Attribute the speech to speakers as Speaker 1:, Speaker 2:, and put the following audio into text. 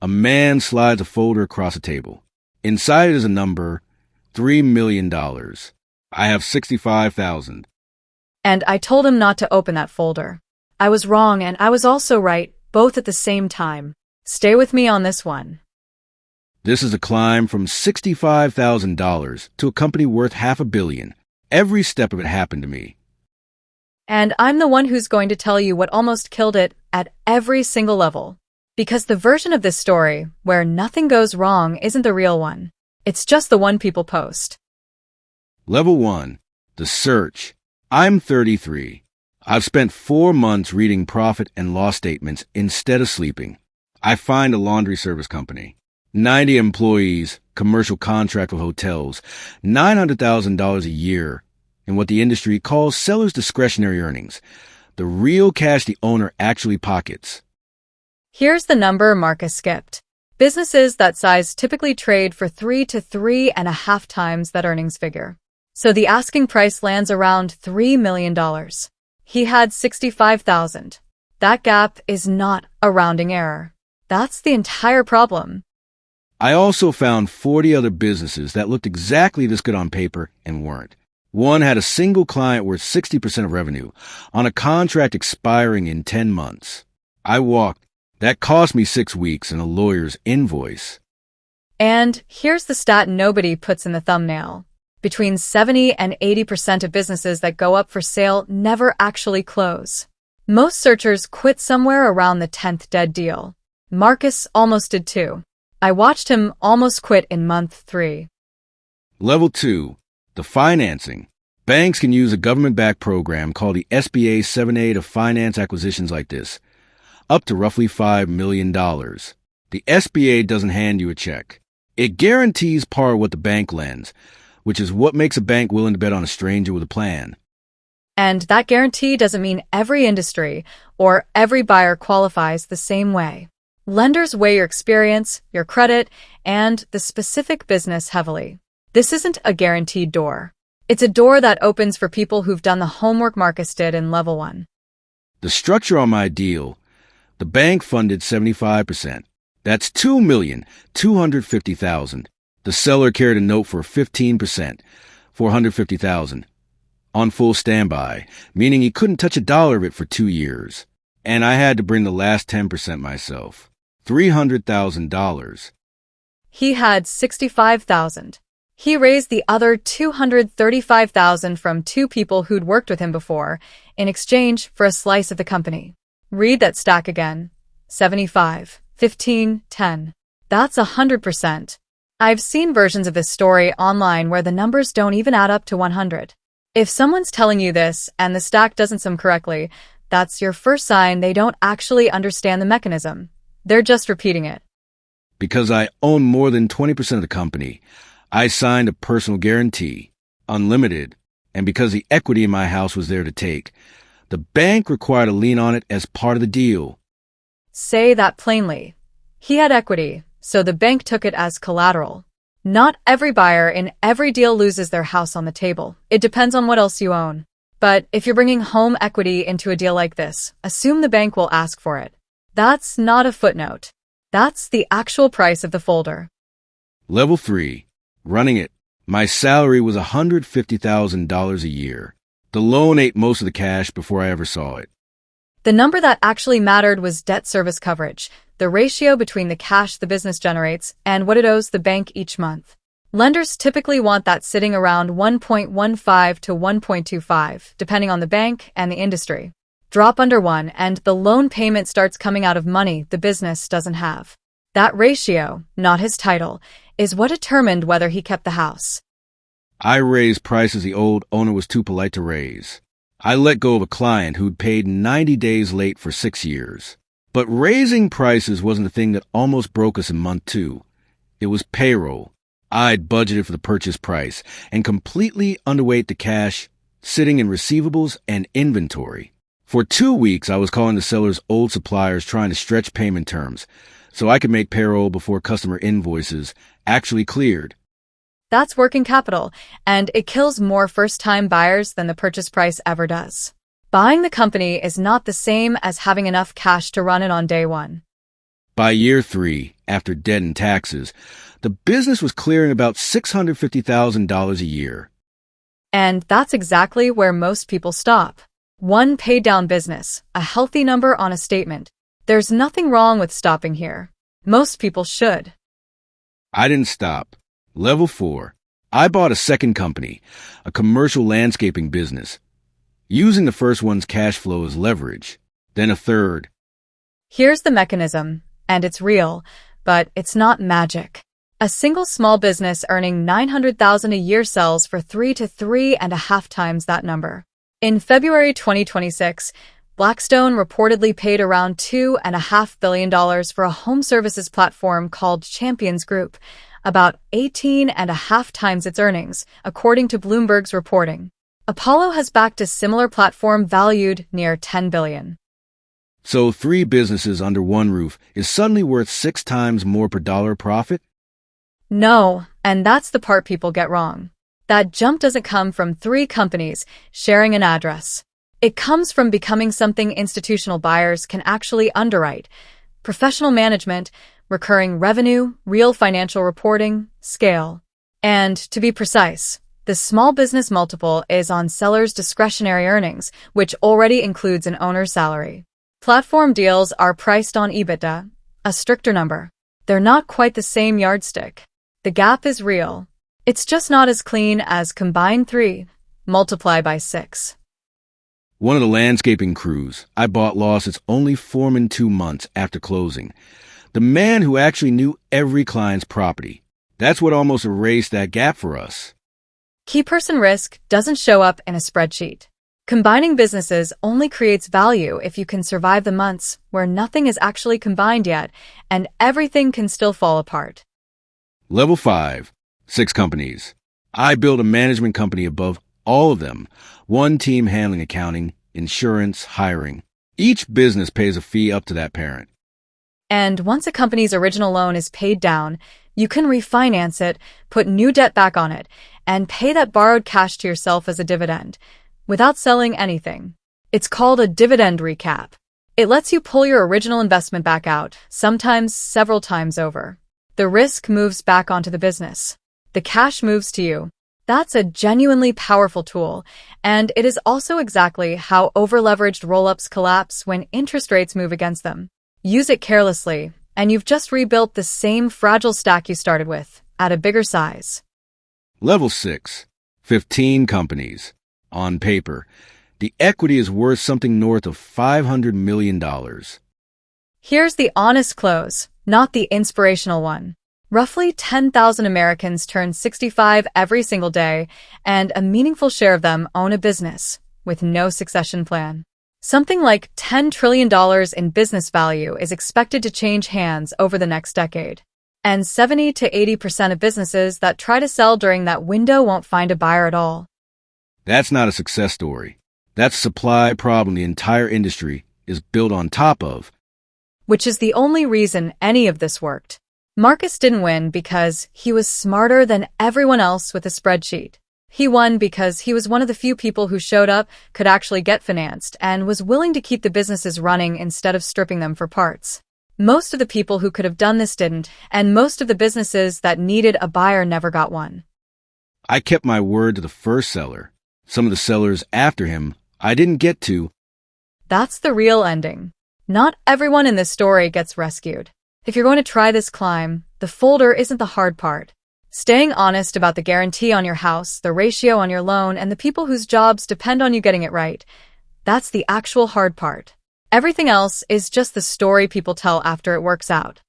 Speaker 1: A man slides a folder across a table. Inside is a number, $3 million. I have 65,000.
Speaker 2: And I told him not to open that folder. I was wrong and I was also right, both at the same time. Stay with me on this one.
Speaker 1: This is a climb from $65,000 to a company worth $500 million. Every step of it happened to me.
Speaker 2: And I'm the one who's going to tell you what almost killed it at every single level. Because the version of this story where nothing goes wrong isn't the real one. It's just the one people post.
Speaker 1: Level 1. The search. I'm 33. I've spent 4 months reading profit and loss statements instead of sleeping. I find a laundry service company. 90 employees, commercial contract with hotels, $900,000 a year in what the industry calls seller's discretionary earnings, the real cash the owner actually pockets.
Speaker 2: Here's the number Marcus skipped. Businesses that size typically trade for 3 to 3.5 times that earnings figure. So the asking price lands around $3 million. He had 65,000. That gap is not a rounding error. That's the entire problem.
Speaker 1: I also found 40 other businesses that looked exactly this good on paper and weren't. One had a single client worth 60% of revenue on a contract expiring in 10 months. I walked. That cost me 6 weeks and a lawyer's invoice.
Speaker 2: And here's the stat nobody puts in the thumbnail. Between 70 and 80% of businesses that go up for sale never actually close. Most searchers quit somewhere around the 10th dead deal. Marcus almost did too. I watched him almost quit in month 3.
Speaker 1: Level 2. The financing. Banks can use a government-backed program called the SBA 7A to finance acquisitions like this, up to roughly $5 million. The SBA doesn't hand you a check. It guarantees par what the bank lends, which is what makes a bank willing to bet on a stranger with a plan.
Speaker 2: And that guarantee doesn't mean every industry or every buyer qualifies the same way. Lenders weigh your experience, your credit, and the specific business heavily. This isn't a guaranteed door. It's a door that opens for people who've done the homework Marcus did in level 1.
Speaker 1: The structure on my deal, the bank funded 75%. That's $2,250,000. The seller carried a note for 15%, $450,000, on full standby, meaning he couldn't touch a dollar of it for 2 years. And I had to bring the last 10% myself, $300,000.
Speaker 2: He had 65,000. He raised the other 235,000 from 2 people who'd worked with him before in exchange for a slice of the company. Read that stack again. 75, 15, 10. That's 100%. I've seen versions of this story online where the numbers don't even add up to 100. If someone's telling you this and the stack doesn't sum correctly, that's your first sign they don't actually understand the mechanism. They're just repeating it.
Speaker 1: Because I own more than 20% of the company, I signed a personal guarantee, unlimited, and because the equity in my house was there to take, the bank required a lien on it as part of the deal.
Speaker 2: Say that plainly. He had equity, so the bank took it as collateral. Not every buyer in every deal loses their house on the table. It depends on what else you own. But if you're bringing home equity into a deal like this, assume the bank will ask for it. That's not a footnote. That's the actual price of the folder.
Speaker 1: Level 3. Running it. My salary was $150,000 a year. The loan ate most of the cash before I ever saw it.
Speaker 2: The number that actually mattered was debt service coverage, the ratio between the cash the business generates and what it owes the bank each month. Lenders typically want that sitting around 1.15 to 1.25, depending on the bank and the industry. Drop under 1 and the loan payment starts coming out of money the business doesn't have. That ratio, not his title, is what determined whether he kept the house.
Speaker 1: I raised prices the old owner was too polite to raise. I let go of a client who'd paid 90 days late for 6 years. But raising prices wasn't the thing that almost broke us in month 2. It was payroll. I'd budgeted for the purchase price and completely underweight the cash sitting in receivables and inventory. For 2 weeks, I was calling the seller's old suppliers trying to stretch payment terms so I could make payroll before customer invoices actually cleared.
Speaker 2: That's working capital, and it kills more first-time buyers than the purchase price ever does. Buying the company is not the same as having enough cash to run it on day 1.
Speaker 1: By year 3, after debt and taxes, the business was clearing about $650,000 a year.
Speaker 2: And that's exactly where most people stop. One paid-down business, a healthy number on a statement. There's nothing wrong with stopping here. Most people should.
Speaker 1: I didn't stop. Level 4. I bought a second company, a commercial landscaping business, using the first one's cash flow as leverage. Then a third.
Speaker 2: Here's the mechanism, and it's real, but it's not magic. A single small business earning $900,000 a year sells for 3 to 3.5 times that number. In February 2026, Blackstone reportedly paid around $2.5 billion for a home services platform called Champions Group, about 18.5 times its earnings, according to Bloomberg's reporting. Apollo has backed a similar platform valued near $10 billion.
Speaker 1: So 3 businesses under one roof is suddenly worth 6 times more per dollar profit?
Speaker 2: No, and that's the part people get wrong. That jump doesn't come from 3 companies sharing an address. It comes from becoming something institutional buyers can actually underwrite: professional management, recurring revenue, real financial reporting, scale. And to be precise, the small business multiple is on sellers' discretionary earnings, which already includes an owner's salary. Platform deals are priced on EBITDA, a stricter number. They're not quite the same yardstick. The gap is real. It's just not as clean as combine 3, multiply by 6.
Speaker 1: One of the landscaping crews I bought lost its only foreman 2 months after closing. The man who actually knew every client's property. That's what almost erased that gap for us.
Speaker 2: Key person risk doesn't show up in a spreadsheet. Combining businesses only creates value if you can survive the months where nothing is actually combined yet and everything can still fall apart.
Speaker 1: Level 5. 6 companies. I built a management company above all of them. One team handling accounting, insurance, hiring. Each business pays a fee up to that parent.
Speaker 2: And once a company's original loan is paid down, you can refinance it, put new debt back on it, and pay that borrowed cash to yourself as a dividend, without selling anything. It's called a dividend recap. It lets you pull your original investment back out, sometimes several times over. The risk moves back onto the business. The cash moves to you. That's a genuinely powerful tool, and it is also exactly how over-leveraged roll-ups collapse when interest rates move against them. Use it carelessly, and you've just rebuilt the same fragile stack you started with, at a bigger size.
Speaker 1: Level 6. 15 companies. On paper, the equity is worth something north of $500 million.
Speaker 2: Here's the honest close, not the inspirational one. Roughly 10,000 Americans turn 65 every single day, and a meaningful share of them own a business, with no succession plan. Something like $10 trillion in business value is expected to change hands over the next decade. And 70 to 80% of businesses that try to sell during that window won't find a buyer at all.
Speaker 1: That's not a success story. That's a supply problem the entire industry is built on top of.
Speaker 2: Which is the only reason any of this worked. Marcus didn't win because he was smarter than everyone else with a spreadsheet. He won because he was one of the few people who showed up, could actually get financed, and was willing to keep the businesses running instead of stripping them for parts. Most of the people who could have done this didn't, and most of the businesses that needed a buyer never got one.
Speaker 1: I kept my word to the first seller. Some of the sellers after him, I didn't get to.
Speaker 2: That's the real ending. Not everyone in this story gets rescued. If you're going to try this climb, the folder isn't the hard part. Staying honest about the guarantee on your house, the ratio on your loan, and the people whose jobs depend on you getting it right, that's the actual hard part. Everything else is just the story people tell after it works out.